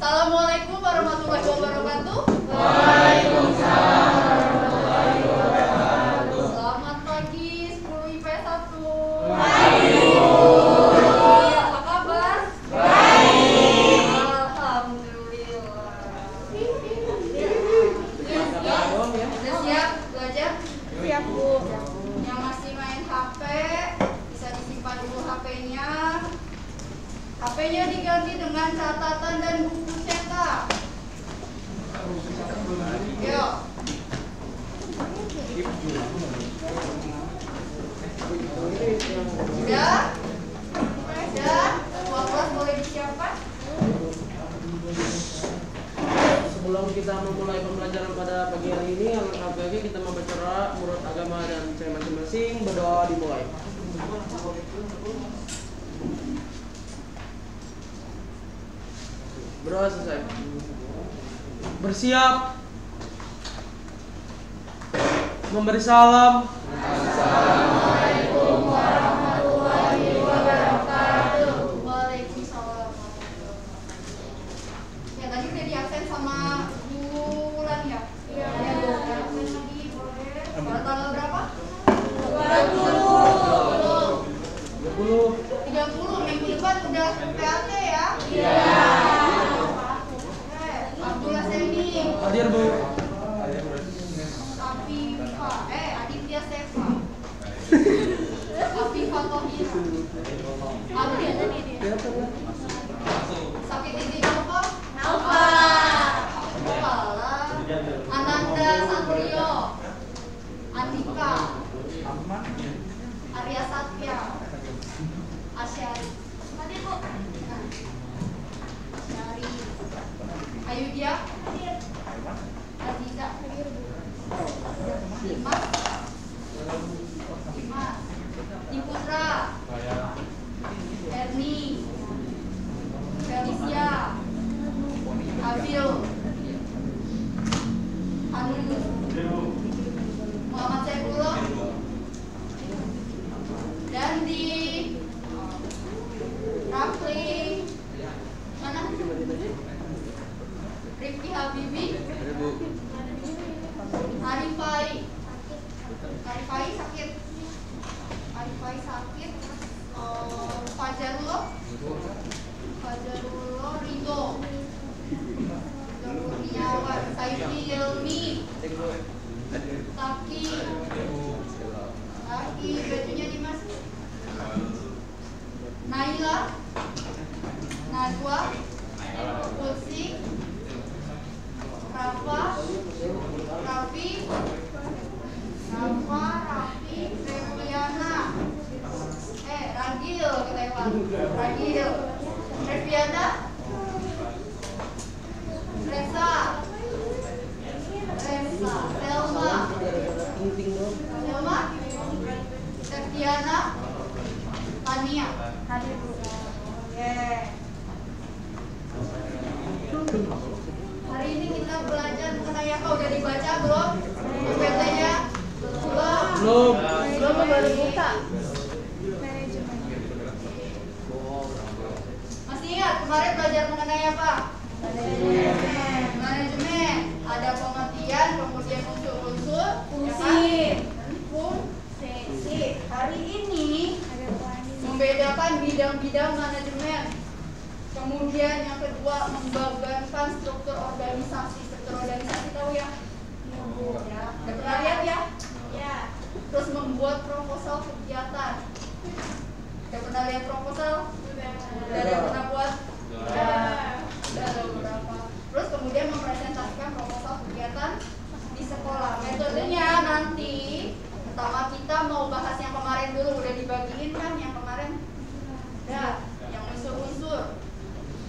Assalamualaikum warahmatullahi wabarakatuh. Waalaikumsalam warahmatullahi wabarakatuh. Selamat pagi 10 IPS 1. Pagi. Apa kabar? Baik. Alhamdulillah. Udah siap belajar? Siap, Bu. Yang masih main HP bisa disimpan dulu HP-nya. HP-nya diganti dengan catatan dan buku cetak. Yuk. Sudah? Sudah? Ketua kelas boleh disiapkan? Sebelum kita memulai pembelajaran pada pagi hari ini, alangkah baiknya kita membaca menurut agama dan saya masing-masing. Berdoa dimulai. Berdoa selesai. Bersiap. Memberi salam. Assalamualaikum warahmatullahi wabarakatuh. Waalaikumsalam. Ya tadi udah diabsen sama Bu Wulan ya? Iya. Absen lagi boleh. Pada tanggal berapa? 20. 30. Minggu depan udah PAT ya? Iya. Abdullah Seni. Hadir, Bu. Afifa. Aditya Sefa. Afifa Tohira. Abdul. Sakit gigi apa? Alfa. Kepala. Ananda Satrio. Andika. Arya Satya. Asyari. Tadi Bu. Asyari. Ayu dia. Aziza. Dimas. Dimas. Diputra. Erni. Felicia. Abil. Anu. Muhammad Saifullah. Dandi. Rafli. Mana? Rifki Habibi. Arifai. Arifai sakit. Arifai sakit. Fajarullah. Fajarullah Ridho. Kurniawan. Saiful Ilmi. Taki. Taki. Bajunya Dimas. Naila. Najwa. Kulsi. Rafa. Raffi. Reviana. Ragil kita ya Pak. Ragil. Reviana. Reza. Selma. Selma. Septiana. Tania. Hadir, Bu. Oke. Hari ini kita belajar mengenai apa? Udah dibaca belum? PT-nya? Belum? Belum. Belum, baru buka. Masih ingat kemarin belajar mengenai apa? Manajemen. Ada pengertian, kemudian unsur-unsur, Fungsi. fungsi. Hari ini membedakan bidang-bidang manajemen. Kemudian yang kedua membagikan struktur organisasi. Struktur organisasi tahu ya? Ya. Udah pernah lihat ya? Ya. Terus membuat proposal kegiatan. Udah pernah lihat proposal? Udah ada yang pernah buat? Udah ada beberapa. Terus kemudian mempresentasikan proposal kegiatan di sekolah. Metodenya nanti pertama kita mau bahas yang kemarin dulu. Udah dibagiin kan yang kemarin? Ya, yang unsur-unsur.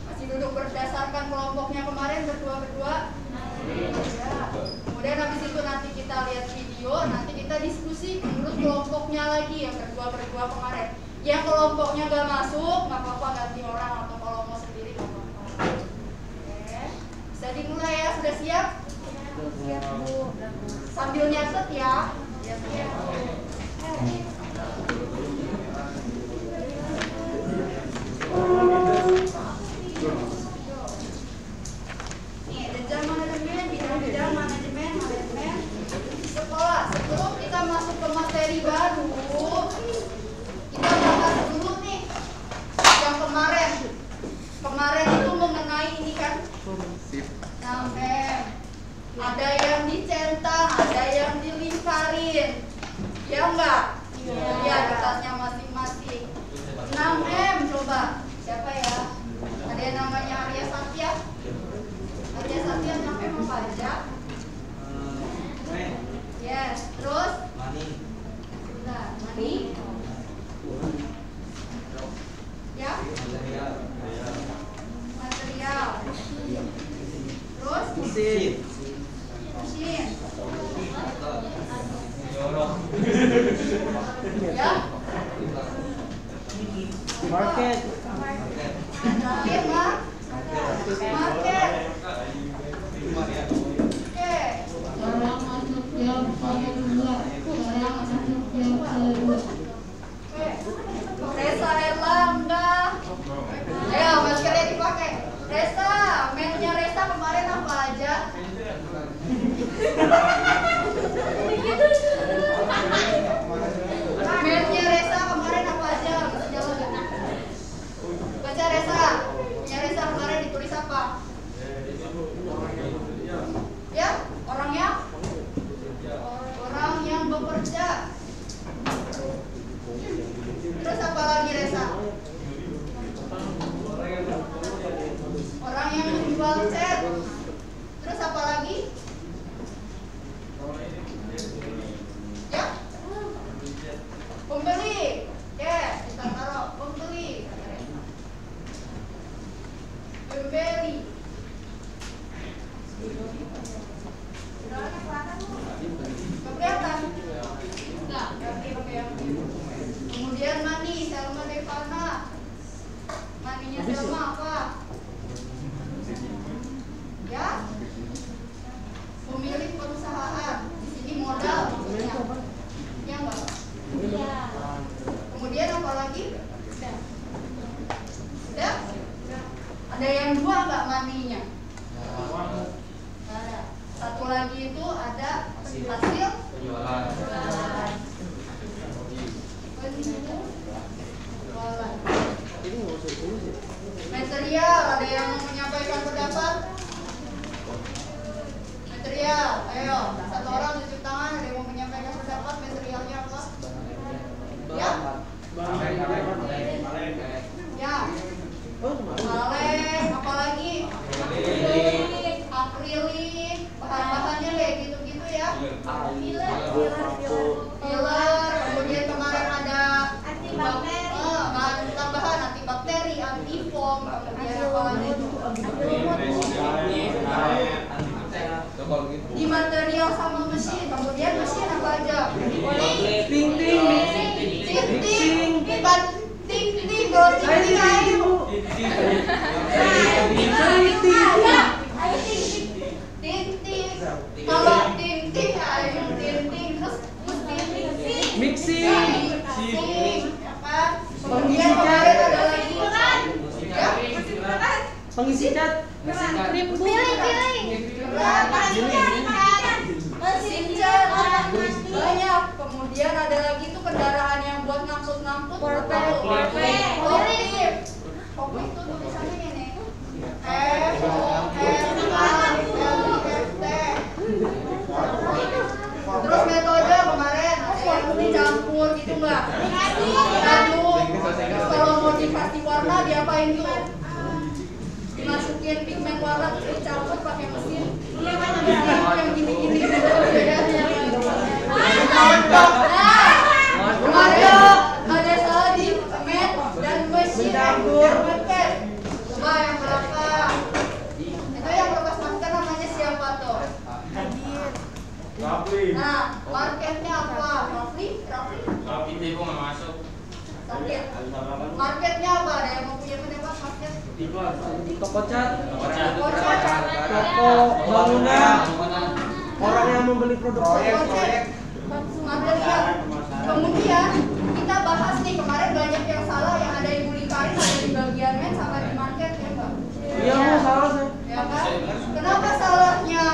Masih duduk berdasarkan kelompoknya kemarin berdua-berdua? Ya. Kemudian habis itu nanti kita lihat video, nanti kita diskusi menurut kelompoknya lagi yang berdua-berdua kemarin. Yang kelompoknya gak masuk, nggak apa-apa ganti orang atau kalau mau sendiri nggak apa-apa. Oke, bisa dimulai ya, sudah siap? Siap, Bu. Sambil nyatet ya. Siap. Sin. Mesin. Ya. Market. Terakhir Mak. Market. Oke. Orang masuk jam kedua. Orang masuk jam kedua. Resa Erlangga. Ayo maskernya dipakai. Resa, mennya Resa kemarin apa aja? Mennya Resa kemarin apa aja? Bisa jawab nggak? Baca Resa. Mennya Resa kemarin ditulis apa? Ya, orangnya? Orang yang bekerja. Terus apa lagi Resa? Orang yang menjual cat. Terus apa lagi? Ya? Pembeli. Oke, kita taruh pembeli. Pembeli. Kelihatan? Enggak, oke. Kemudian Mani, Selma Devana. Maninya Selma apa? Ya? Pemilik perusahaan. Di sini modal maksudnya. Ya enggak? Iya. Kemudian apa lagi? Udah? Ada yang dua enggak maninya? Ada. Satu lagi itu ada hasil penjualan. Material, ada yang mau menyampaikan pendapat? Material, ayo, satu orang tunjuk tangan, ada yang mau menyampaikan pendapat, materialnya apa? Ya? Ya. Maleng, apa lagi? Akrilik, bahan-bahannya kayak gitu-gitu ya. Filler, kemudian kemarin ada bahan tambahan antibakteri, antifoam, kemudian apa lagi? Di material sama mesin, kemudian mesin apa aja? Ting. Bukan ting, kalau ting air. Ting. Kalau ting air, ting terus Mixing. ya kan? Kemudian kemarin ada lagi ya? Pengisi cat. Mesin cat banyak. Kemudian ada lagi tuh kendaraan yang buat ngangkut Forklift itu tulisannya ini FORKLIFT. Terus metode kemarin ada yang dicampur gitu nggak? Aduk. Kalau mau dikasih warna diapain tuh? Dimasukin pigmen warna terus dicampur pakai mesin yang gini-gini ada salah di met dan mesin masker. Coba yang belakang itu yang bekas masker namanya siapa tuh? Nah, marketnya apa? Rafli? Ibu nggak masuk. Sakit. Marketnya apa? Ada yang mau punya pendapat market? Toko cat. Kocak. Toko bangunan. Orang yang membeli produk Kocak. Material. Kemudian kita bahas nih kemarin banyak yang salah yang ada Ibu Likarin ada di bagian men sama di market ya Mbak? Iya, mau salah saya. Ya kan? Kenapa salahnya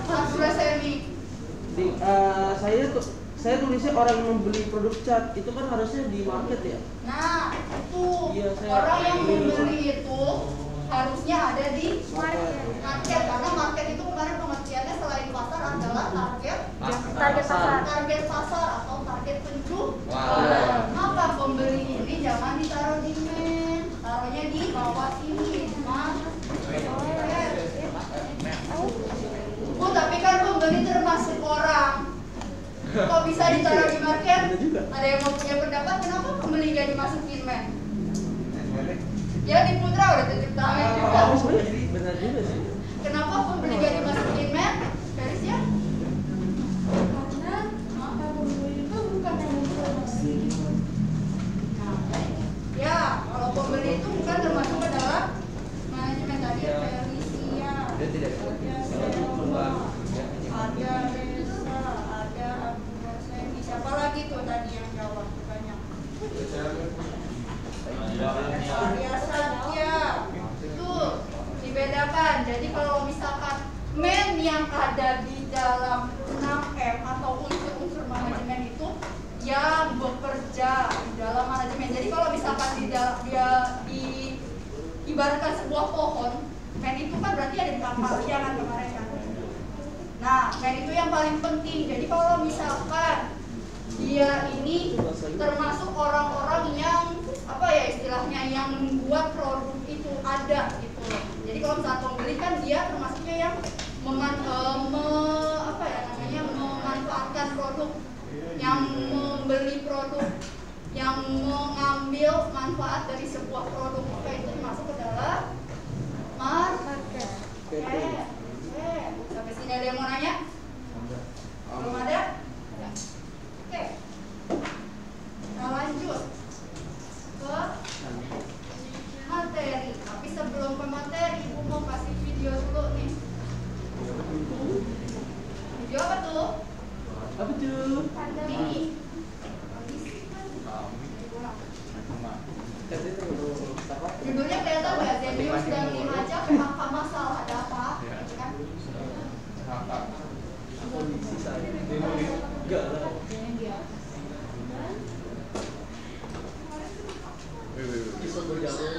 Mas Resemi? Saya tulisnya orang yang membeli produk cat itu kan harusnya di market ya. Nah, itu Iya, saya orang yang keliru. membeli itu harusnya ada di market karena market itu kemarin pengertiannya selain pasar adalah target pasar atau target penjualan. Maka pembeli ini jangan ditaruh di men, taruhnya di bawah sini, Mas. Bu, tapi kan pembeli termasuk orang. Kok bisa ditaruh di market? Ada yang mau punya pendapat kenapa pembeli gak dimasukin men? Ya di Putra udah tunjuk tangan juga. Benar juga sih. Kenapa pembeli gak dimasukin men? Garis ya? Karena pembeli itu bukan yang memproduksi. Ya, kalau pembeli itu bukan termasuk ke dalam manajemen tadi ya, Felicia. Dia tidak Ada Reza, ada Abu Rasemi. Siapa lagi tuh tadi yang jawab? Banyak. Arya Satya. Tuh, dibedakan. Jadi kalau misalkan men yang ada di dalam 6M atau unsur-unsur manajemen itu yang bekerja di dalam manajemen. Jadi kalau misalkan dia ibaratkan sebuah pohon, men itu kan berarti ada di pangkalnya kan kemarin kan. Nah, men itu yang paling penting. Jadi kalau misalkan dia ini termasuk orang-orang yang apa ya istilahnya yang membuat produk itu ada gitu loh. Jadi kalau misalkan pembeli kan dia termasuknya yang memanfaatkan produk, yang membeli produk, yang mengambil manfaat dari sebuah produk, maka itu masuk ke dalam market. Sampai sini ada yang mau nanya? Belum ada? Oke. Nah lanjut ke materi. Tapi sebelum ke materi, Ibu mau kasih video dulu nih. Video apa tuh? Apa tuh? Ini. Judulnya kelihatan nggak? Zenius dan Limaca PHK masal ada apa? Kan? Kondisi saya. Enggak lah. Kisah berjalan.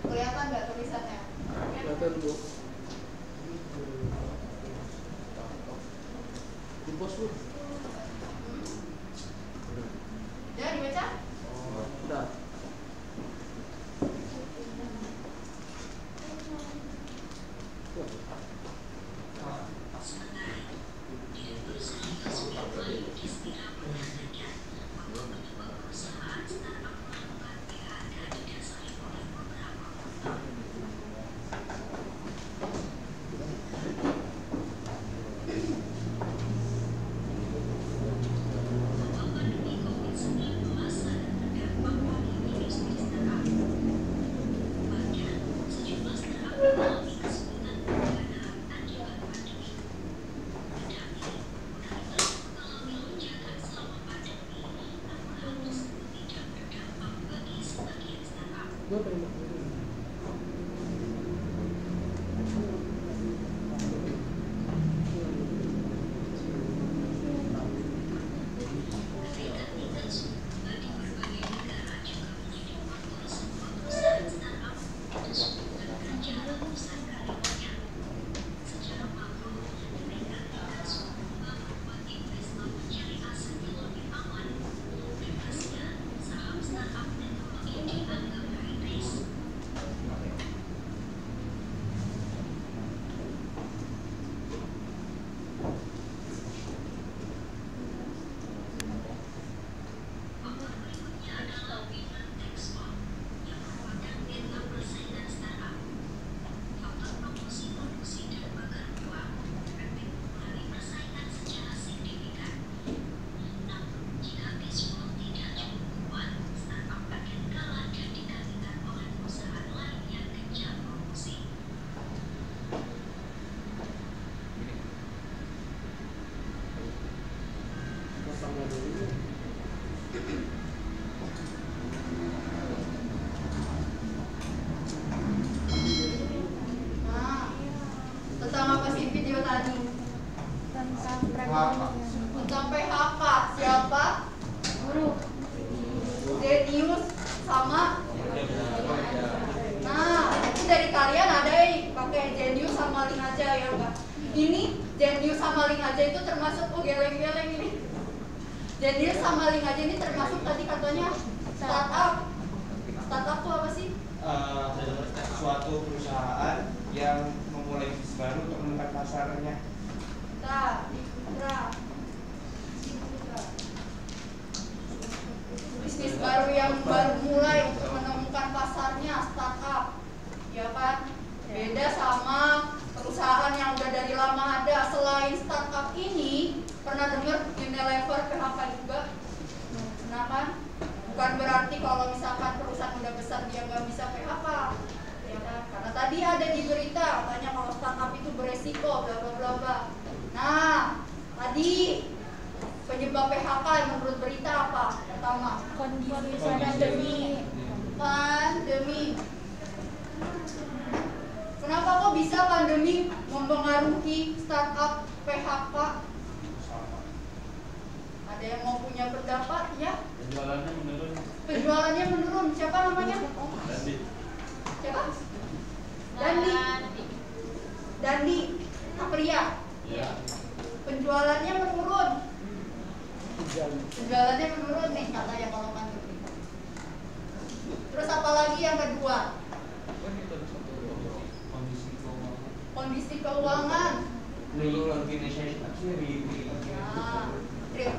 Kelihatan nggak tulisannya? Kelihatan Bu. Di pos Bu. Ya dibaca? Udah. Gue pengen Ini Zendius sama Link aja itu termasuk geleng-geleng ini. Zendius sama Link aja ini termasuk tadi katanya startup. Startup tuh apa sih? Suatu perusahaan yang memulai bisnis baru untuk menemukan pasarnya. Bisnis baru yang baru mulai untuk menemukan pasarnya, startup, ya kan? Beda sama perusahaan yang udah dari lama ada. Selain startup ini, pernah dengar Unilever PHK juga? Nah kan? Bukan berarti kalau misalkan perusahaan udah besar dia nggak bisa PHK, ya kan? Karena tadi ada di berita katanya kalau startup itu beresiko, bla bla bla bla. Nah, tadi penyebab PHK menurut berita apa? Pertama, Kondisi pandemi. Kenapa kok bisa pandemi mempengaruhi startup PHK? Ada yang mau punya pendapat ya? Penjualannya menurun. Penjualannya menurun. Siapa namanya? Siapa? Dandi Apria. Ya. Penjualannya menurun. Penjualannya menurun nih katanya kalau pandemi. Terus apa lagi yang kedua? Kondisi keuangan.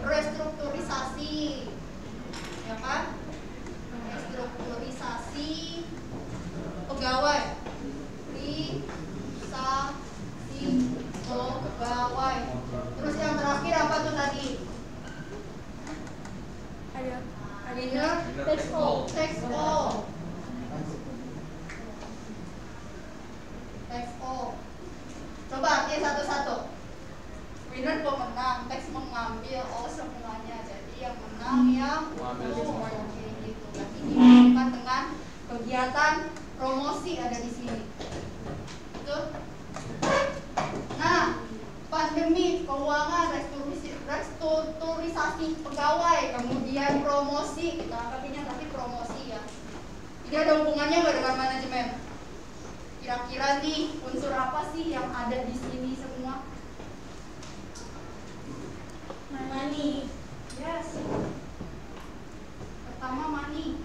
Restrukturisasi, ya kan? Restrukturisasi pegawai, pegawai. Terus yang terakhir apa tuh tadi? Winner takes all. Coba artinya satu-satu. Winner pemenang, teks mengambil, all semuanya. Jadi yang menang yang kayak gitu. Nanti dihubungkan dengan kegiatan promosi ada di sini. Betul? Nah, pandemi, keuangan, restrukturisasi pegawai, kemudian promosi, kita anggapnya tapi promosi ya. Ini ada hubungannya nggak dengan manajemen? Kira-kira nih unsur apa sih yang ada di sini semua? Money. Yes. Pertama money.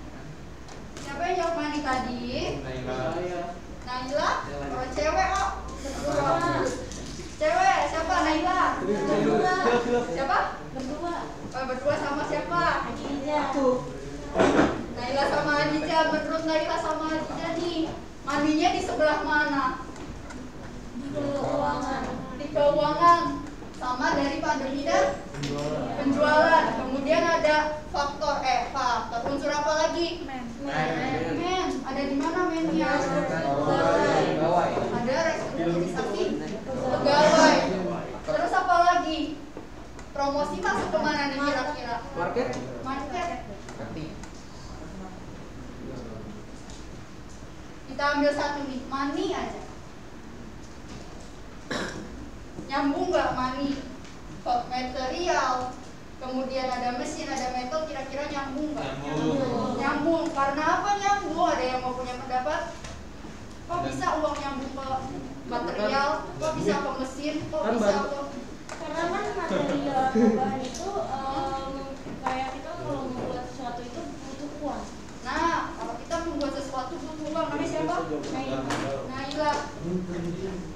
Siapa yang jawab money tadi? Naila. Orang cewek kok. Berdua. Cewek siapa? Naila. Siapa? Berdua. Berdua sama siapa? Adija. Naila sama Adija. Menurut Naila sama Adija nih, maninya di sebelah mana? Di keuangan. Di keuangan. Sama dari pandemi dan penjualan. Kemudian ada faktor unsur apa lagi? Men. Ada di mana mennya? Ada restrukturisasi pegawai. Terus apa lagi? Promosi masuk kemana nih kira-kira? Market. Kita ambil satu nih, money aja. Nyambung nggak money? Material, kemudian ada mesin, ada metode, kira-kira nyambung nggak? Nyambung. Karena apa nyambung? Ada yang mau punya pendapat? Kok bisa uang nyambung ke material? Kok bisa ke mesin? Kok bisa ke... Karena kan material tambahan itu kayak kita kalau membuat sesuatu itu butuh uang. Nah, kalau kita membuat sesuatu butuh uang, namanya siapa? Naila.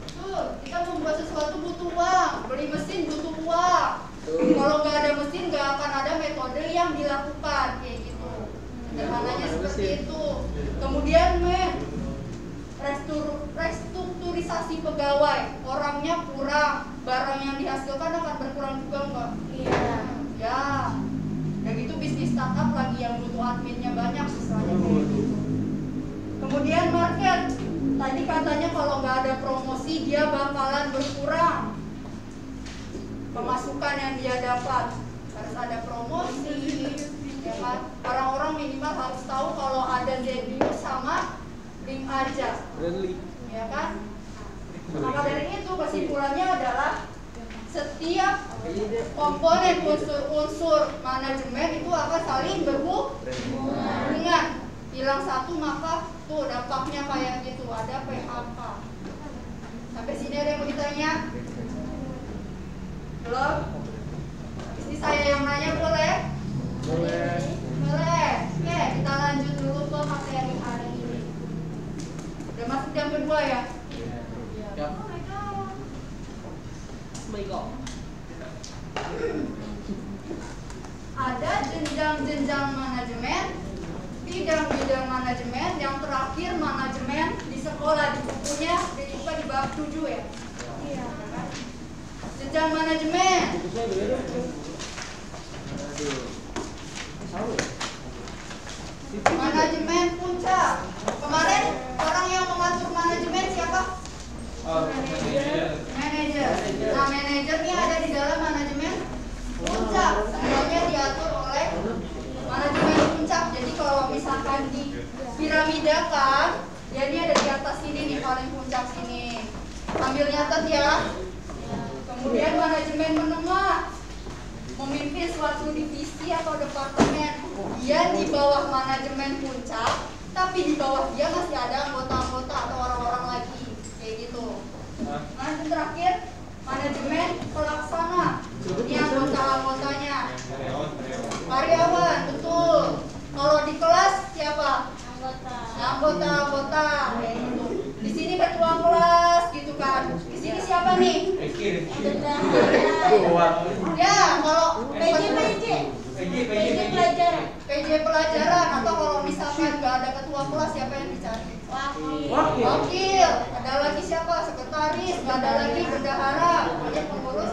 Betul, kita membuat sesuatu butuh uang. Beli mesin butuh uang. Kalau nggak ada mesin, nggak akan ada metode yang dilakukan kayak gitu. Sederhananya seperti itu. Kemudian restrukturisasi pegawai, orangnya kurang, barang yang dihasilkan akan berkurang juga nggak? Iya. Ya. Dan itu bisnis startup lagi yang butuh adminnya banyak misalnya kayak gitu. Kemudian market, tadi katanya kalau nggak ada promosi dia bakalan berkurang pemasukan yang dia dapat. Harus ada promosi, ya kan? Orang-orang minimal harus tahu kalau ada Zendius sama Link aja, ya kan? Maka dari itu kesimpulannya adalah setiap komponen unsur manajemen itu akan saling berhubungan. Hilang satu maka tuh dampaknya kayak gitu, ada PHK. Sampai sini ada yang mau ditanya? Belum? Ini saya yang nanya boleh? Boleh. Boleh. Oke, kita lanjut dulu ke materi hari ini. Udah masuk jam kedua ya? Ya. Oh my god. Baiklah. Ada jenjang-jenjang manajemen, bidang-bidang manajemen, yang terakhir manajemen di sekolah, di bukunya dibuka di bab 7 ya. Iya. Jenjang manajemen. Buku saya beda. Aduh. Salah ya? Manajemen puncak. Kemarin orang yang mengatur manajemen siapa? Manajer. Nah, manajernya ada di dalam manajemen puncak. Semuanya diatur oleh manajemen puncak. Jadi kalau misalkan di piramida kan, dia ini ada di atas sini nih, paling puncak sini. Sambil nyatet ya. Kemudian manajemen menengah, memimpin suatu divisi atau departemen. Dia di bawah manajemen puncak, tapi di bawah dia masih ada anggota-anggota atau orang-orang lagi, kayak gitu. Nah, yang terakhir manajemen pelaksana. Ini anggota-anggotanya. Karyawan, betul. Kalau di kelas siapa? Anggota-anggota. Kayak gitu. Di sini ketua kelas, gitu kan. Di sini siapa nih? Ya, kalau PJ pelajaran, atau kalau misalkan nggak ada ketua kelas, siapa yang dicari? Wakil. Ada lagi siapa? Sekretaris. Nggak ada lagi bendahara. Pokoknya pengurus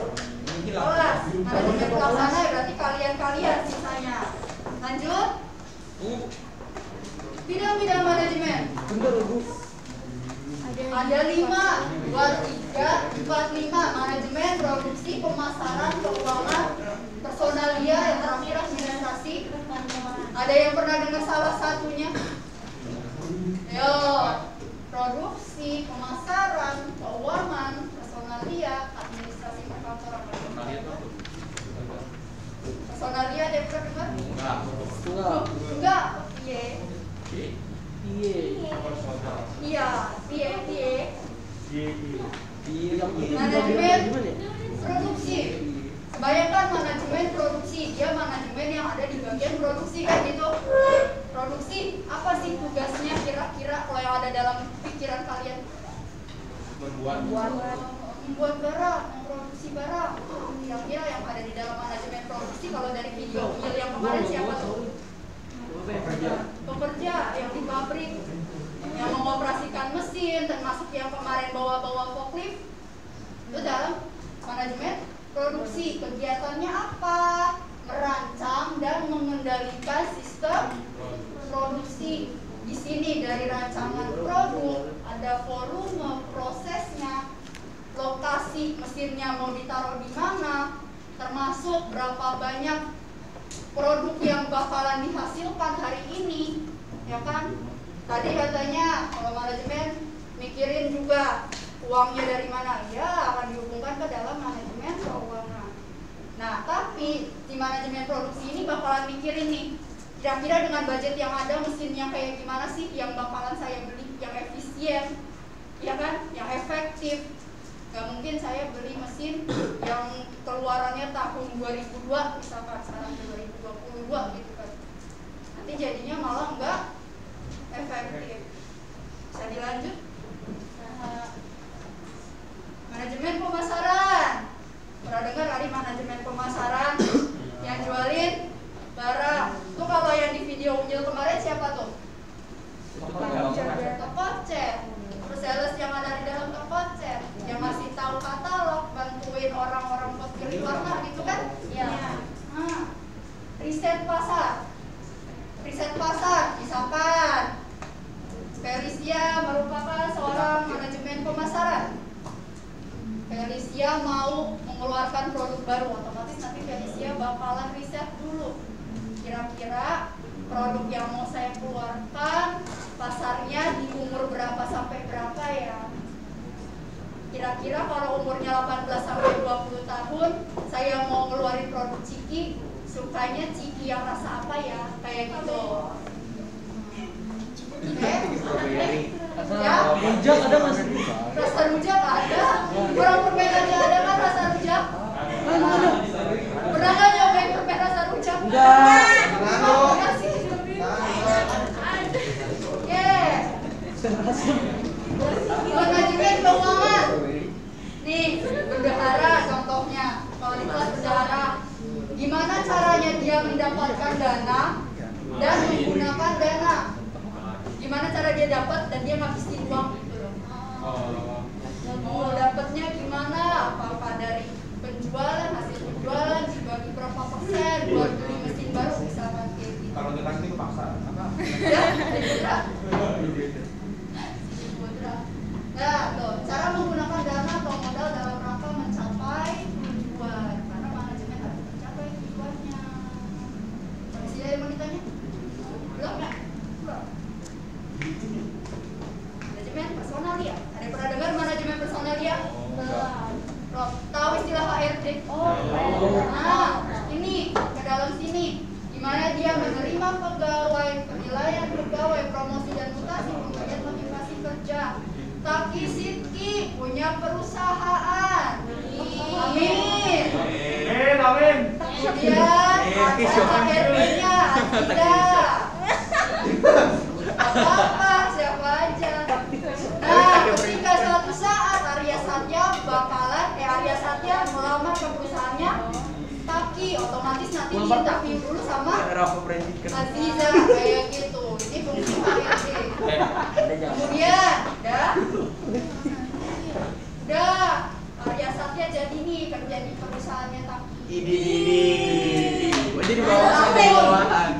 kelas. Manajemen pelaksana berarti kalian sisanya. Lanjut. Bidang-bidang manajemen. Ada 5, 2, 3, 4, 5. Manajemen, produksi, pemasaran, keuangan, personalia, yang terakhir administrasi. Ada yang pernah dengar salah satunya? Yo, produksi, pemasaran, keuangan, personalia, administrasi perkantoran. Personalia ada yang pernah dengar? Enggak. Manajemen produksi. Bayangkan manajemen produksi, dia manajemen yang ada di bagian produksi kan gitu. Produksi apa sih tugasnya kira-kira kalau yang ada dalam pikiran kalian? Membuat barang, memproduksi barang. Kira-kira yang ada di dalam manajemen produksi kalau dari video yang kemarin siapa tuh? Pekerja yang di pabrik, yang mengoperasikan mesin, termasuk yang kemarin bawa-bawa forklift, itu dalam manajemen produksi. Kegiatannya apa? Merancang dan mengendalikan sistem produksi. Di sini dari rancangan produk, ada volume, prosesnya, lokasi mesinnya mau ditaruh di mana, termasuk berapa banyak produk yang bakalan dihasilkan hari ini, ya kan? Tadi katanya kalau manajemen mikirin juga uangnya dari mana, ya akan dihubungkan ke dalam manajemen keuangan. Nah, tapi di manajemen produksi ini bakalan mikirin nih, kira-kira dengan budget yang ada mesinnya kayak gimana sih yang bakalan saya beli yang efisien, ya kan? Yang efektif. Gak mungkin saya beli mesin yang keluarannya tahun 2002 misalkan sekarang 2022 gitu kan. Nanti jadinya malah nggak efektif. Bisa dilanjut? Manajemen pemasaran. Pernah dengar kali manajemen pemasaran yang jualin barang? Tuh kalau yang di video Unjil kemarin siapa tuh? Toko cat. Terus sales yang ada di dalam toko cat, yang masih tahu katalog, bantuin orang-orang buat pilih warna gitu kan? Iya. Nah, riset pasar. Riset pasar, misalkan Felicia merupakan seorang manajemen pemasaran. Felicia mau mengeluarkan produk baru, otomatis nanti Felicia bakalan riset dulu. Kira-kira produk yang mau saya keluarkan pasarnya di umur berapa sampai berapa ya? Kira-kira kalau umurnya 18 sampai 20 tahun, saya mau ngeluarin produk ciki, sukanya ciki yang rasa apa ya? Kayak gitu. Ya? Rujak ada nggak sih? Rasa rujak ada. Orang permen aja ada kan rasa rujak? Ada. Manajemen keuangan. Nih, bendahara contohnya. Kalau di kelas bendahara, gimana caranya dia mendapatkan dana dan menggunakan dana? Gimana cara dia dapat dan dia ngabisin uang gitu loh. Mau dapatnya gimana? Apa dari penjualan, hasil penjualan dibagi berapa persen buat beli mesin baru misalkan kayak gitu. Kalau kita itu kepaksa apa? Ya, nah, tuh, cara menggunakan dana atau modal dalam rangka mencapai tujuan. Karena manajemen harus mencapai tujuannya. Masih ada yang mau ditanya? Belum ya? Belum. Manajemen personalia. Ada yang pernah dengar manajemen personalia? Belum. Tahu istilah HRD? Nah, ini ke dalam sini. Gimana dia menerima pegawai, penilaian pegawai, promosi dan mutasi, pemberian motivasi kerja. Taki Sidki punya perusahaan. Amin. Amin. Kemudian HRD-nya tidak. Apa siapa aja. Nah, ketika suatu saat Arya Satya melamar ke perusahaannya Taki, otomatis nanti dia interview dulu sama Aziza kayak gitu. Ini fungsi HRD. Kemudian, udah Arya Satya jadi nih kerja di perusahaannya Taki. Jadi bawahan.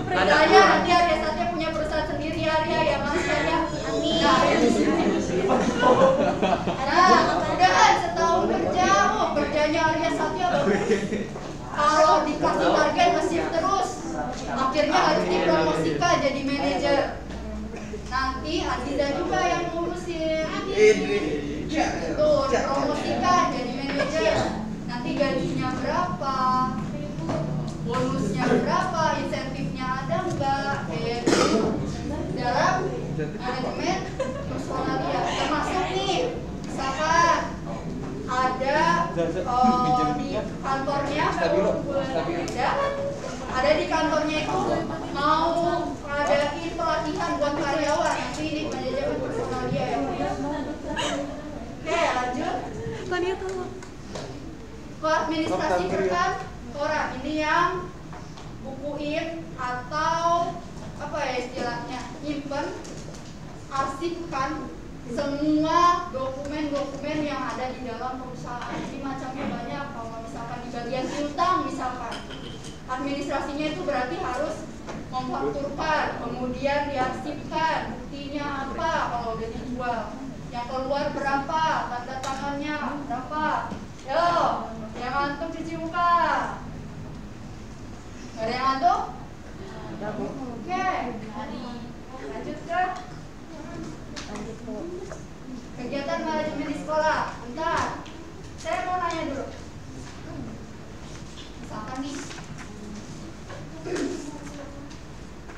Kerjanya nanti Arya Satya punya perusahaan sendiri. Arya ya Mas Arya. Amin. Nah, udah setahun kerja, kerjanya Arya Satya bagus. Kalau dikasih target masih terus, akhirnya harus dipromosikan jadi manajer. Nanti Aziza juga yang ngurusin. Tuh, dipromosikan jadi manajer. Nanti gajinya berapa? Bonusnya berapa? Insentifnya ada enggak? Kayak gitu. Dalam manajemen personalia. Termasuk nih, misalkan ada di kantornya ada di kantornya itu mau ngadain pelatihan buat karyawan. Nanti ini manajemen personalia ya. Oke, lanjut. Ke administrasi perkantoran. Ini yang bukuin atau apa ya istilahnya, nyimpen, arsipkan semua dokumen-dokumen yang ada di dalam perusahaan. Ini macamnya banyak. Kalau misalkan di bagian piutang misalkan, administrasinya itu berarti harus memfakturkan, kemudian diarsipkan, buktinya apa kalau udah dijual, yang keluar berapa, tanda tangannya berapa. Yo, yang ngantuk cuci muka. Gak ada yang ngantuk? Oke, lanjut ke kegiatan manajemen di sekolah. Bentar, saya mau nanya dulu. Misalkan nih,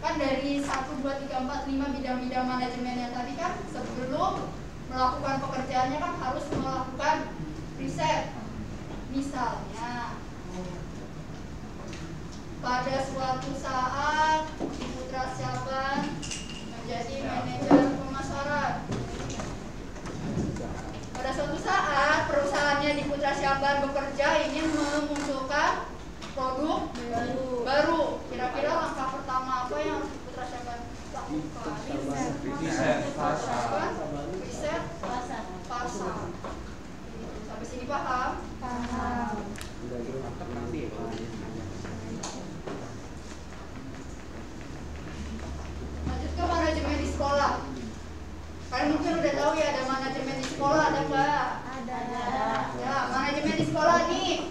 kan dari 1, 2, 3, 4, 5 bidang-bidang manajemen yang tadi kan sebelum melakukan pekerjaannya kan harus melakukan riset. Misalnya pada suatu saat Putra Syaban menjadi manajer pemasaran. Pada suatu saat perusahaannya di Putra Syaban bekerja ingin memunculkan produk baru. Kira-kira langkah pertama apa yang harus Putra Syaban lakukan? Riset pasar. Sampai sini paham? Paham. Lanjut ke manajemen di sekolah. Kalian mungkin udah tahu ya ada manajemen di sekolah, ada nggak? Ada. Ya, manajemen di sekolah nih.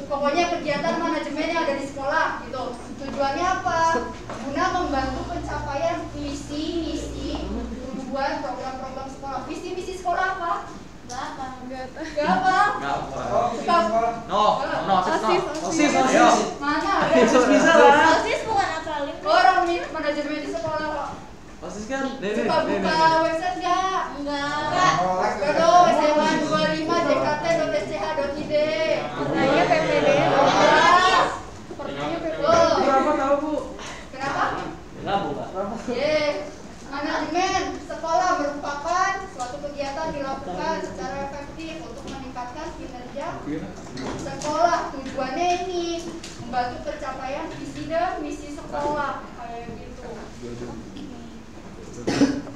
Pokoknya kegiatan manajemen yang ada di sekolah gitu. Tujuannya apa? Guna membantu pencapaian visi, misi, tujuan program-program sekolah. Visi misi sekolah apa? Gak apa? Osis. Mana? Osis bisa lah. Osis bukan akronim. Orang nih manajemen di sekolah. Osis kan? Suka buka website nggak? Enggak. Aduh, SMA25jkt.sch.id. Pertanyaan PPD. Pertanyaan PPD. Berapa tahu Bu? Kenapa? Enggak buka. Ye. Manajemen sekolah merupakan suatu kegiatan dilakukan secara efektif untuk meningkatkan kinerja sekolah. Tujuannya ini membantu pencapaian visi dan misi sekolah kayak gitu.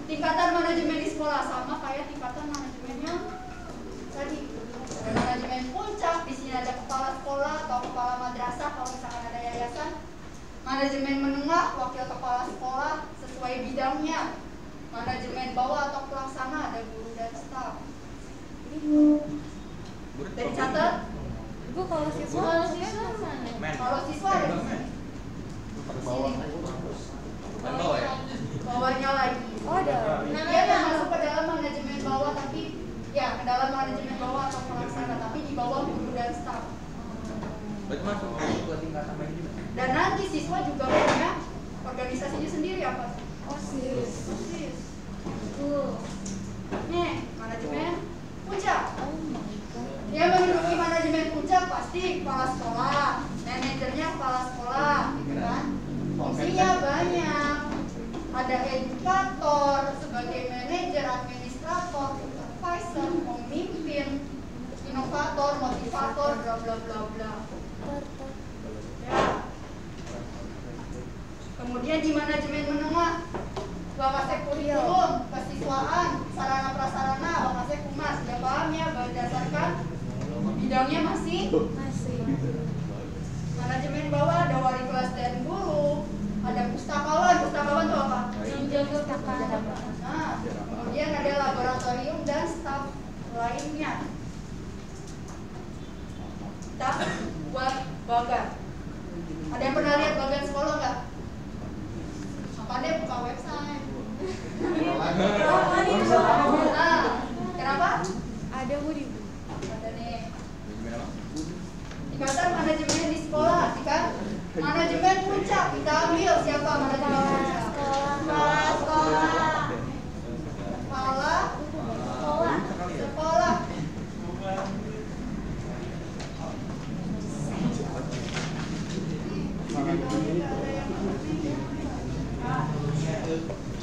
Tingkatan manajemen di sekolah sama kayak tingkatan manajemen yang tadi. Ada manajemen puncak, di sini ada kepala sekolah atau kepala madrasah kalau misalkan ada yayasan. Manajemen menengah, wakil kepala sekolah sesuai bidangnya. Manajemen bawah atau pelaksana, ada guru dan staf. Dari catat. Ibu kalau siswa mana? Kalau siswa ada di sini. Bawahnya lagi. Oh ada. Dia yang masuk ke dalam manajemen bawah, tapi ya ke dalam manajemen bawah atau pelaksana, tapi di bawah guru dan staf. Berarti masuk ke tingkatan manajemen. Dan nanti siswa juga punya organisasinya sendiri apa? OSIS. OSIS. Nih, manajemen puncak. Yang menduduki manajemen puncak pasti kepala sekolah, manajernya kepala sekolah, gitu kan? Fungsinya banyak. Ada edukator sebagai manajer, administrator, supervisor, pemimpin, inovator, motivator, bla bla bla bla. Ya. Kemudian di manajemen menengah, Wakasek kurikulum, kesiswaan, sarana prasarana, Wakasek humas. Ya paham ya, berdasarkan bidangnya masih. Manajemen bawah ada wali kelas dan guru, ada pustakawan. Pustakawan itu apa? Yang jaga pustaka. Nah, kemudian ada laboratorium dan staf lainnya. Kita buat bagan. Ada yang pernah lihat bagan sekolah nggak? Apa deh buka website? Nah, kenapa? Ada Bu di. Ada nih. Tingkatan manajemen di sekolah, kan? Manajemen puncak kita ambil siapa manajemen puncak? Kepala sekolah. Kepala sekolah.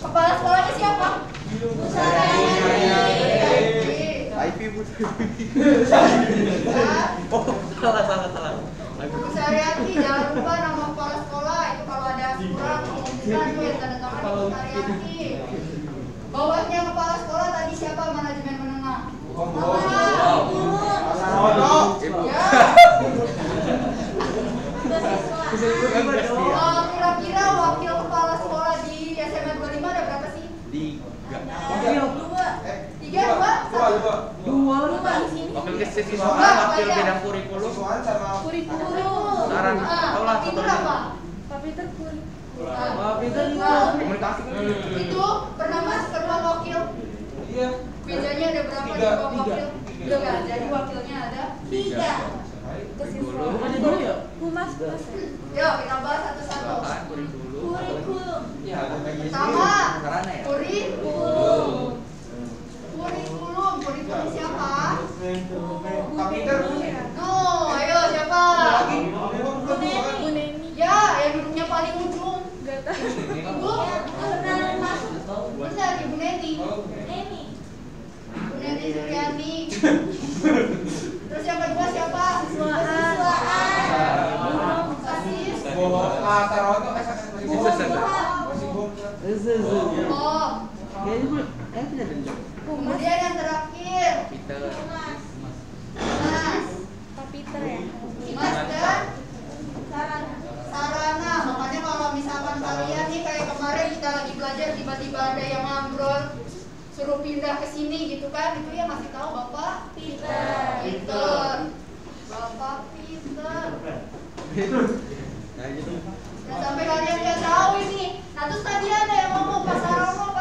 Kepala sekolahnya siapa? Bu Saryati. Salah. Bu Saryati, jangan lupa nama kepala sekolah itu kalau ada surat pengumuman tuh yang tanda tangan Bu Saryati. Bawahnya kepala sekolah tadi siapa manajemen menengah? Ya. Kira-kira wakil kepala sekolah di SMA 25 ada berapa sih? 2. Wakil kesiswaan, wakil bidang kurikulum, saran sekolah, Itu apa? Papiter kurikulum. komunikasi. Itu pernah masuk ke ruang wakil? Iya. Mejanya ada berapa di ruang wakil? 3. Jadi wakilnya ada 3. Kesiswaan. Bukannya dulu ya? Humas. Yuk kita bahas satu-satu. Kurikulum. Iya, ada Pertama, Sarana ya? kurikulum. Kurikulum siapa? Kapiter. No, ayo siapa? Bu Neni. Ya, yang duduknya paling ujung. Gak tahu. Ibu, pernah masuk? Benar, Ibu Neni. Bu Neni Suryani. Terus yang kedua siapa? Kesiswaan. Kasis. Taruh Oh, Kayaknya gue, punya dendam. kemudian yang terakhir, Mas. Papiter ya. Mas dan sarana. Makanya kalau misalkan kalian nih kayak kemarin kita lagi belajar tiba-tiba ada yang ngambrol suruh pindah ke sini gitu kan, itu yang ngasih tahu Bapak Peter. Bapak Peter. Nah gitu. Dan sampai kalian nggak tahu ini. Nah terus tadi ada yang ngomong Pak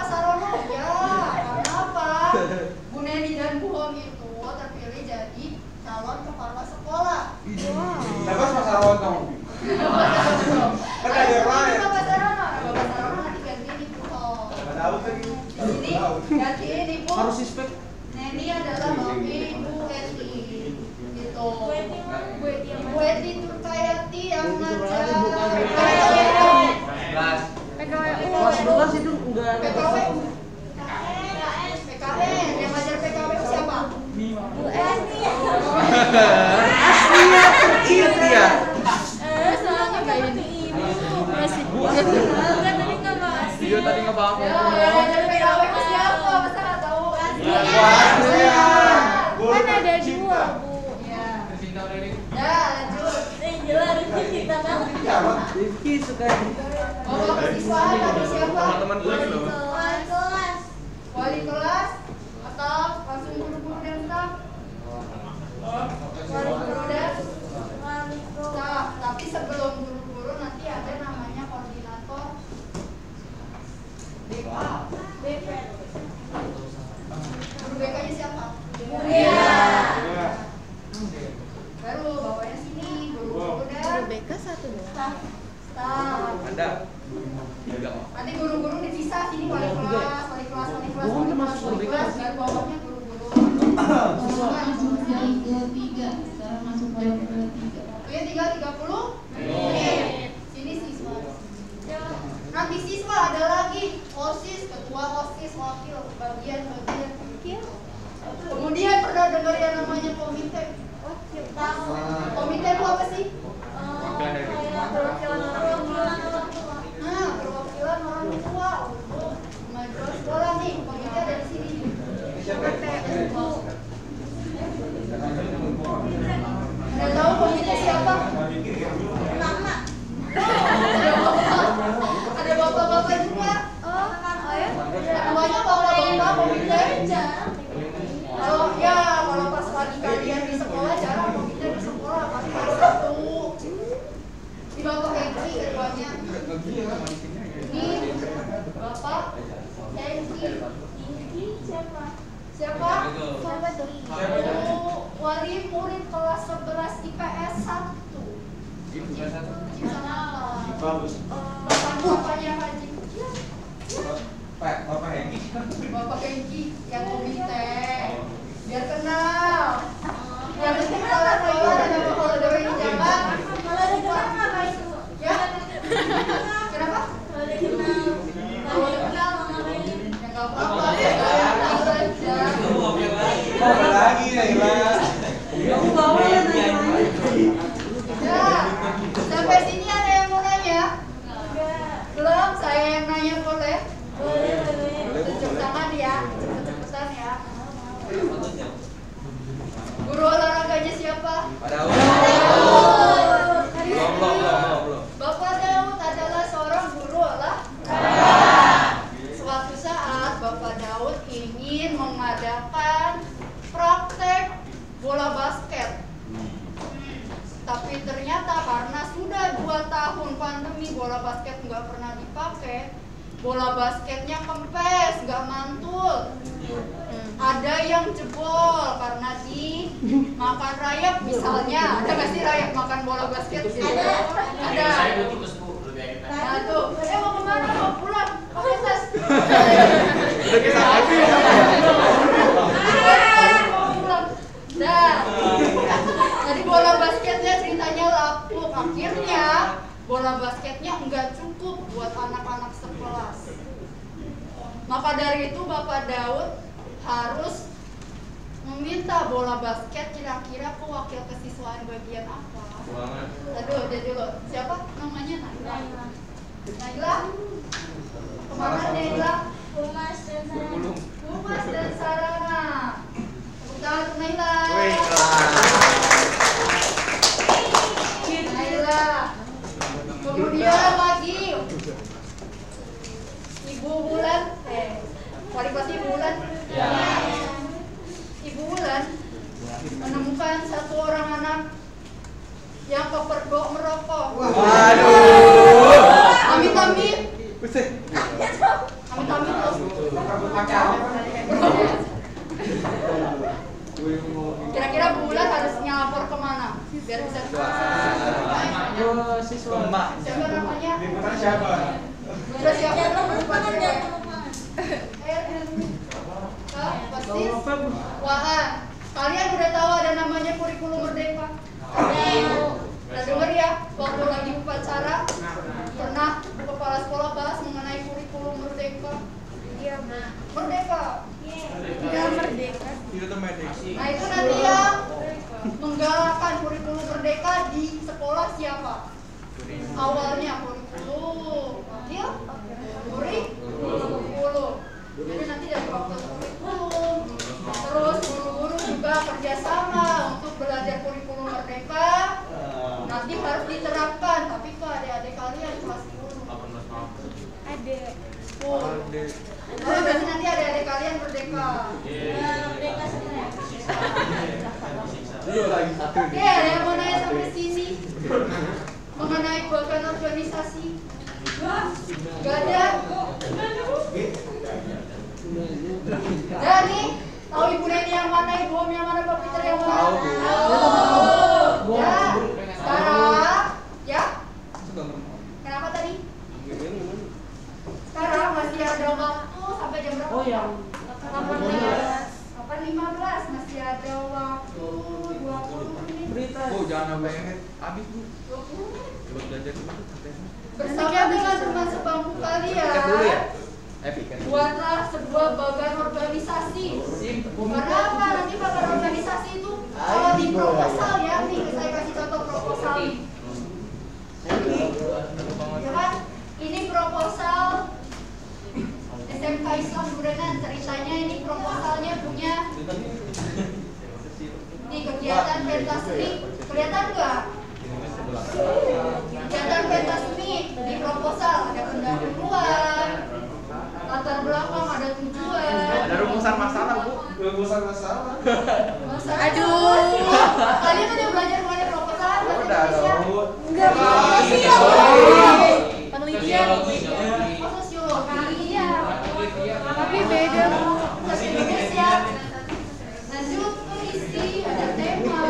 Sarono. Ya, karena apa? Bu Neni dan Bu Hong itu terpilih jadi calon kepala sekolah. Siapa Mas Sarwono? Kan ada yang lain. Bapak Sarono. Bapak Sarono nanti gantiin di Bu Hong. Nggak tahu lagi. Jadi gantiin di Bu. Harus suspek. Neni adalah Mami Bu Eti. Gitu. Bu Eti Turkayati yang ngajar. Kelas 11 itu enggak PKW. PKN yang ngajar PKW itu siapa? Bu Esti ya. Kecil dia. Soalnya kan pakai ibu. Masih. Kan tadi nggak bahas. Dia tadi ngebahas. Ya, yang ngajar PKW itu siapa? Masa nggak tahu? Kan ada dua, Bu. Ya. Ya, lanjut. Jelas Rifki kita banget. Rifki suka Bapak kesiswaan tadi siapa? Teman-teman gue gitu. Wali kelas. Wali kelas atau langsung guru-guru dan staf? Wali guru dan Wali kelas. staf. Tapi sebelum guru-guru nanti ada namanya koordinator BK. BP. Guru BK-nya siapa? Iya. Baru bapaknya sini, guru-guru dan BK satu doang. staf. Ada. Tiga. Nanti guru-guru dipisah sini wali kelas, wali kelas, wali kelas, Oh, wali termasuk kelas, guru wali BK. kelas, baru bawahnya guru-guru. Sekarang masuk jam ke-3. Sekarang masuk jam ke-3. Oke, tinggal 30. Sini siswa. Nanti siswa ada lagi OSIS, ketua OSIS, wakil, bagian. Kemudian pernah dengar yang namanya komite? Tahu. Komite itu apa sih? Kayak perwakilan orang tua. Nah, perwakilan orang tua untuk kemajuan sekolah nih. Komite ada di sini. PTU. Ada tahu komite siapa? Mama. Ada bapak-bapak juga. Oh ya? Ketuanya bapak-bapak komite. Kalau pas lagi kalian di sekolah jarang komite di sekolah pasti ada satu. Di bapak Hengki ketuanya. Ini bapak Hengki. Ini siapa? Siapa? Siapa tuh? Wali murid kelas 11 IPS 1. Bagus. Bapaknya Haji. Bapak Hengki. Bapak Hengki yang komite. Biar kenal. Yang penting kalau sekolah ada kalau dewe di jalan. Kalau ada kenal ngapain tuh? Ya. Kenapa? Kalau ada kenal. Kalau ada kenal ngapain? Ya nggak apa-apa. Tahu aja. Apa lagi Naila? Aku bawa ya. Ya. Sampai sini ada yang mau nanya? Enggak. Belum, saya yang nanya boleh. Boleh. Tunjuk tangan ya, cepet-cepetan ya. Guru olahraganya siapa? Pada Hari belum. ini. Bapak Daud adalah seorang guru olahraga. Suatu saat Bapak Daud ingin mengadakan praktek bola basket. Tapi ternyata karena sudah 2 tahun pandemi bola basket nggak pernah dipakai, bola basketnya kempes, nggak mantul. Ada yang jebol karena dimakan rayap misalnya. Ada nggak sih rayap makan bola basket? Ada. Nah tuh, mau kemana? Mau pulang? Pakai tas. Mau pulang. Dah. Tadi bola basketnya ceritanya lapuk. Akhirnya bola basketnya nggak cukup buat anak-anak sekelas. Maka dari itu Bapak Daud harus meminta bola basket kira-kira ke wakil kesiswaan bagian apa? Aduh, dia dulu. Siapa namanya? Naila. Naila? Kemana Naila? Humas dan sarana. Humas dan sarana. Tepuk tangan untuk Naila. Naila. Kemudian lagi Ibu Bulan. Wali kelas Ibu Bulan. Ya. Ibu Bulan menemukan satu orang anak yang kepergok merokok. Waduh. Amit-amit. Amit-amit loh. Kira-kira Bu Bulan harus ngelapor kemana? Biar bisa Siswa. siapa namanya? Liputan siapa? Udah siapa? Jangan lupa kan, jangan lupa. Persis. Wah, kalian udah tahu ada namanya kurikulum merdeka? Udah denger ya? Waktu lagi upacara pernah kepala sekolah bahas mengenai kurikulum merdeka. Merdeka. Tidak merdeka. Nah itu nanti yang menggalakkan kurikulum merdeka di sekolah siapa? Awalnya kurikulum, ya? Kurikulum. Jadi nanti dari waktu kurikulum, terus guru-guru juga kerjasama untuk belajar kurikulum merdeka. Nanti harus diterapkan, tapi ke adik-adik kalian kelas 10. Ada. Oh, berarti nanti adik-adik kalian merdeka. Merdeka sebenarnya. Oke, ada yang mau nanya sampai sini mengenai bagian organisasi? Gak ada. Jadi tahu Ibu Neni yang mana, Ibu Om yang mana, Pak Peter yang mana? Tahu. Ya. Sekarang, ya. Kenapa tadi? Sekarang masih ada waktu sampai jam berapa? Oh yang 8.15 masih ada waktu 20 menit. berita. Oh, jangan sampai habis, Bu. 20 menit. Belum belajar di mana sampai. Bersama dengan teman sebangku Piket dulu ya? kalian, Piket. buatlah sebuah bagan organisasi. Karena apa? Nanti bagan organisasi itu kalau di proposal ya, nih saya kasih contoh proposal nih. Ya kan? Ini proposal SMK Islam Durenan. Ceritanya ini proposalnya punya ini kegiatan pentas seni. Kelihatan nggak? Kegiatan pentas seni di proposal ada pendahuluan, latar belakang, ada tujuan. Ada rumusan masalah, Bu. Rumusan masalah. Aduh. Kalian udah belajar mengenai proposal? Udah dong. Enggak Penelitian. Oh, sosiologi. Iya. Tapi beda. Bahasa Indonesia. Lanjut isi, ada tema,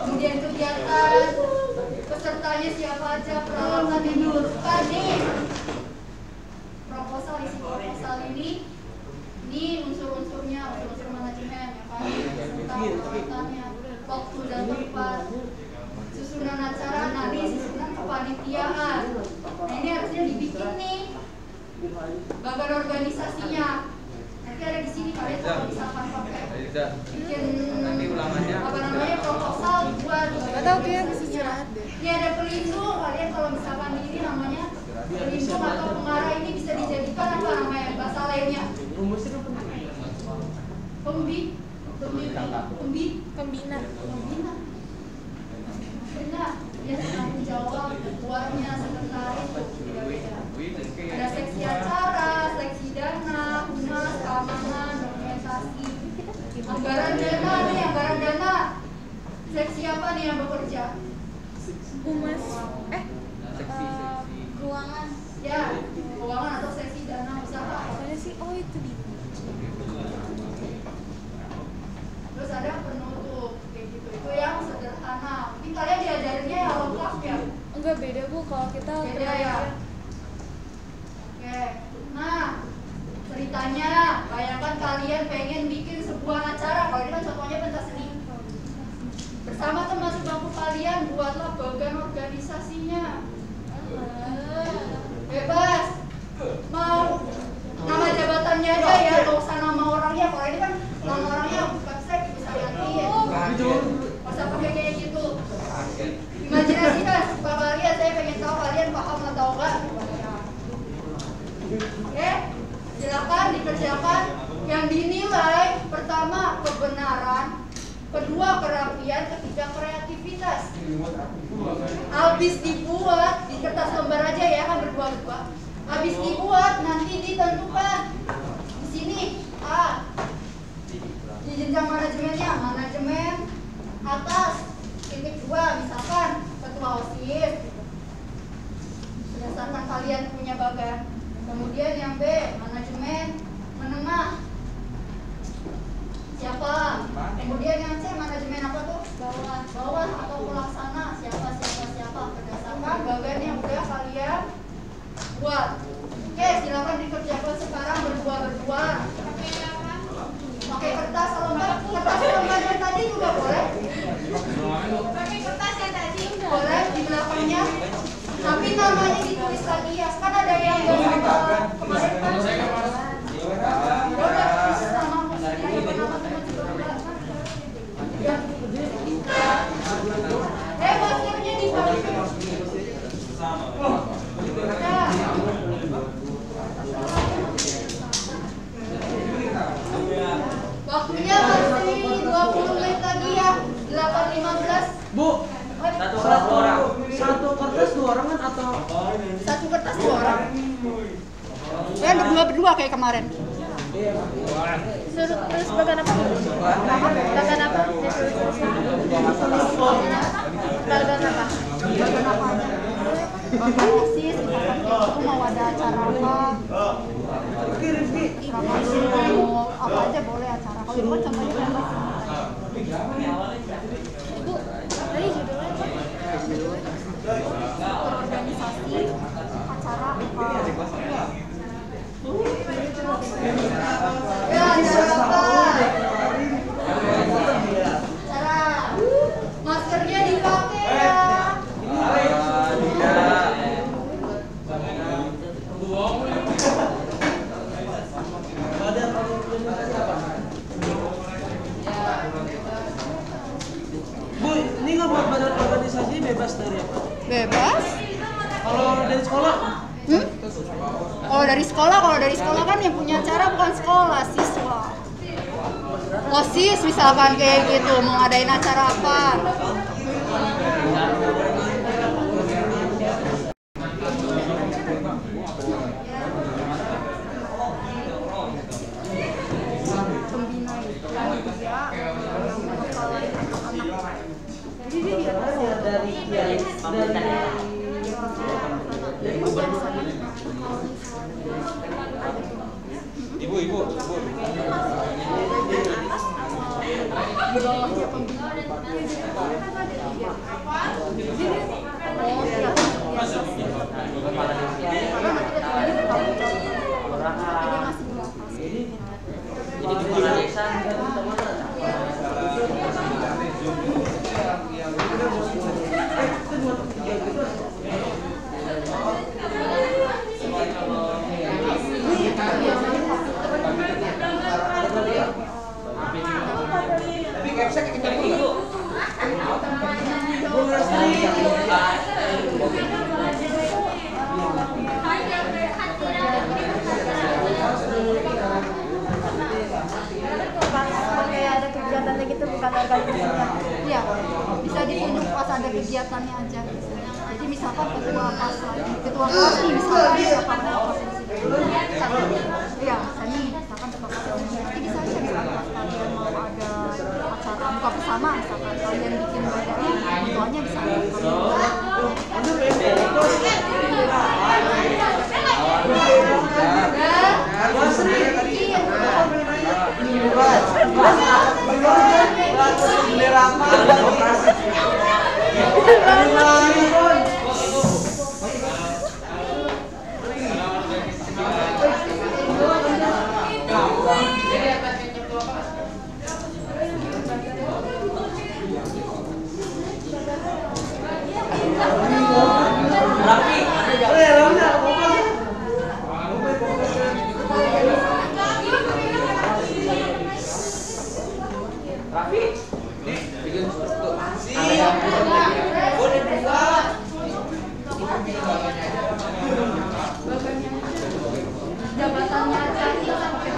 kemudian kegiatan, pesertanya siapa aja, peralatan yang dibutuhkan nih. Proposal, isi proposal ini unsur-unsurnya, unsur manajemen, ya kan? Serta peralatannya, waktu dan tempat, susunan acara, nanti susunan kepanitiaan. Nah ini harusnya dibikin nih bagian organisasinya. Nanti ada di sini kalian kalau misalkan pakai bikin Nanti ulangannya. apa namanya proposal buat. Gak tau tuh ya bisa istirahat deh. Ini ada pelindung, kalian kalau misalkan ini namanya pelindung atau pengarah ini bisa dijadikan apa namanya bahasa lainnya? Rumusnya penting. Pembina. Benar, dia tanggung jawab, ketuanya, sekretaris, beda-beda. Ada seksi acara, seksi dana, humas, keamanan, dokumentasi, anggaran dana nih, anggaran dana. Seksi apa nih yang bekerja? Humas. Seksi. Keuangan. Ya, keuangan atau seksi dana usaha. Mana sih? Oh itu di. Terus ada penutup, kayak gitu. Itu yang sederhana. Mungkin kalian diajarinnya ya lengkap ya. Enggak beda Bu kalau kita Beda ya. Oke. Nah, ceritanya, bayangkan kalian pengen bikin sebuah acara. Kalau ini kan contohnya pentas seni. Bersama teman sebangku kalian buatlah bagian organisasinya. Bebas. Mau nama jabatannya aja ya, nggak usah nama orangnya. Kalau ini kan nama orangnya bukan sek, bisa ganti ya. Nggak usah pakai kayak gitu. Imajinasikan, supaya kalian, saya pengen tahu kalian paham atau enggak. Oke, silakan dikerjakan. Yang dinilai pertama kebenaran, kedua kerapian, ketiga kreativitas. Habis dibuat di kertas lembar aja ya, kan berdua-dua. Habis dibuat nanti ditentukan di sini di jenjang manajemennya, manajemen atas titik 2 misalkan ketua OSIS gitu. Berdasarkan kalian punya bagan. Kemudian yang B, manajemen menengah siapa? Kemudian yang C, manajemen apa tuh? Bawah atau pelaksana siapa? Berdasarkan bagan yang udah kalian buat. Oke, silakan dikerjakan sekarang berdua Satu kertas 2 orang. Kalian berdua kayak kemarin. Terus bagian apa? Bagian apa? Bagian apa? Bagian apa aja? Bagian OSIS, misalkan kayak gitu mau ada acara apa? Sama dulu mau apa aja boleh acara. Kalau itu kan contohnya bebas. Bu, tadi judulnya apa? Organisasi, acara apa? Ya, acara apa? Acara. Maskernya dipakai ya. Bu, ini nggak buat badan organisasi bebas dari apa? Bebas? Kalau dari sekolah? Kalau dari sekolah kan yang punya acara bukan sekolah, siswa. OSIS misalkan kayak gitu, mau ngadain acara apa? Pembina itu dia kepala anak-anak. Jadi dia di atasnya dari Ibu. Di bawahnya pembina. Ada kegiatannya gitu bukan organisasinya. Iya, bisa ditunjuk pas ada kegiatannya aja. Jadi misalkan ketua kelas nih misalkan siapa mau iya, misalnya misalkan ketua kelas nanti bisa aja misalkan kalian mau ada acara buka bersama, misalkan kalian bikin badannya, ketuanya bisa jabatannya aja kita pakai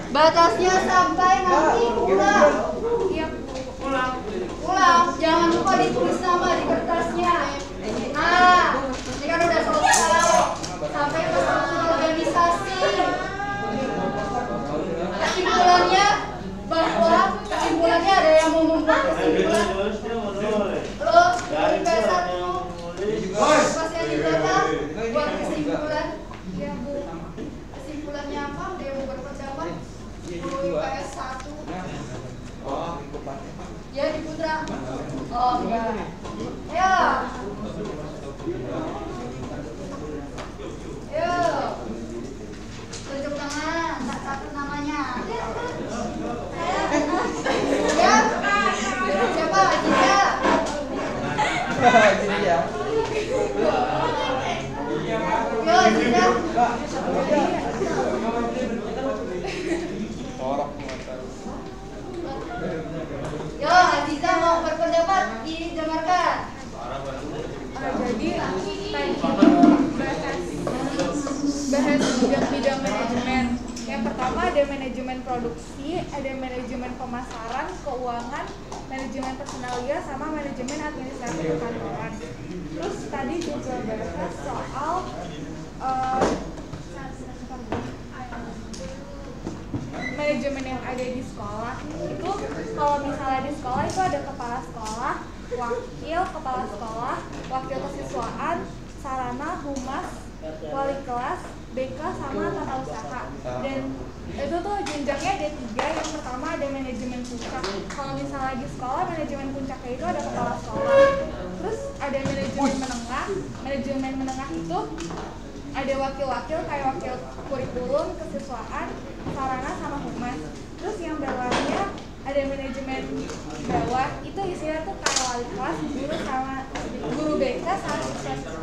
batasnya sampai nanti pulang. Pulang, jangan lupa ditulis nama di kertasnya. Nah, ini kan udah selesai. Sampai ke struktur organisasi. Kesimpulannya ada yang mau membuat kesimpulan. Lo dari P1 pasien di kota buat kesimpulan. Ya Bu, kesimpulannya apa? Dia mau berpendapat. PS1 Yo, Aziza mau berpendapat, didengarkan. Jadi tadi itu bahas bidang manajemen. Yang pertama ada manajemen produksi, ada manajemen pemasaran, keuangan, manajemen personalia, sama manajemen administrasi perkantoran. Terus tadi juga bahas soal manajemen yang ada di sekolah. Itu kalau misalnya di sekolah itu ada kepala sekolah, wakil kepala sekolah, wakil kesiswaan, sarana, humas, wali kelas, BK, sama tata usaha. Dan itu tuh jenjangnya ada 3. Yang pertama ada manajemen puncak. Kalau misalnya di sekolah, manajemen puncaknya itu ada kepala sekolah. Terus ada manajemen menengah. Manajemen menengah itu ada wakil-wakil kayak wakil kurikulum, kesiswaan, sarana, sama humas. Terus yang bawahnya ada manajemen bawah, itu isinya tuh kayak wali kelas, guru BK, sama siswa.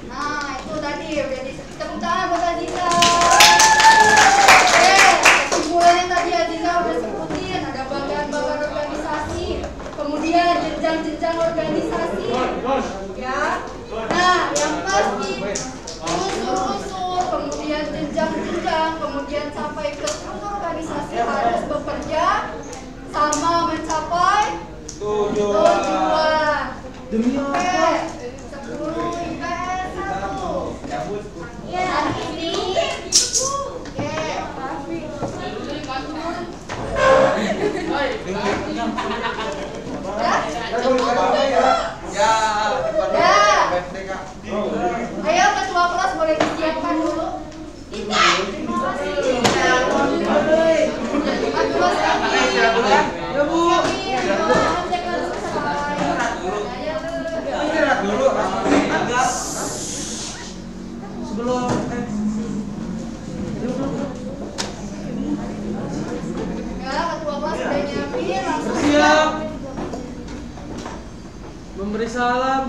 Nah, itu tadi jadi tepuk tangan buat Aziza. Oke, kesimpulannya tadi Aziza udah sebutin ada bagian-bagian organisasi, kemudian jenjang-jenjang organisasi. Ya. Nah, yang pasti unsur-unsur, kemudian jenjang-jenjang, kemudian sampai ke struktur organisasi harus bekerja sama mencapai tujuan. Demi apa? 10 IPS 1. Ya, hari ini. Oke, ayo ketua kelas boleh disiapkan dulu. Terima kasih. Ya Bu. Sebelum Ya, ketua kelas udah nyiapin langsung siap memberi salam.